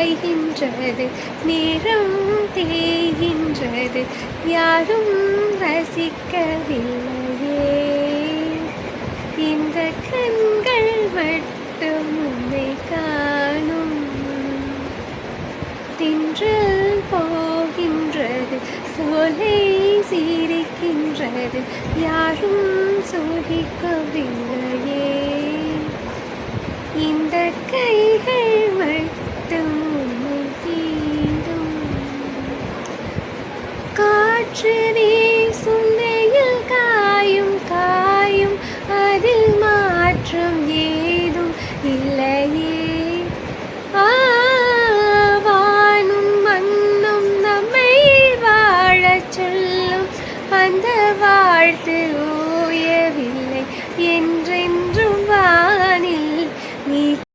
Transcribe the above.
காய்கின்றது, நேரம் தேய்கின்றது, யாரும் ரசிக்கவில்லையே. இந்த கண்கள் மட்டும் உன்னை காணும். தின்றல் போகின்றது, சோலை சிரிக்கின்றது, யாரும் சோதிக்கவில்லையே.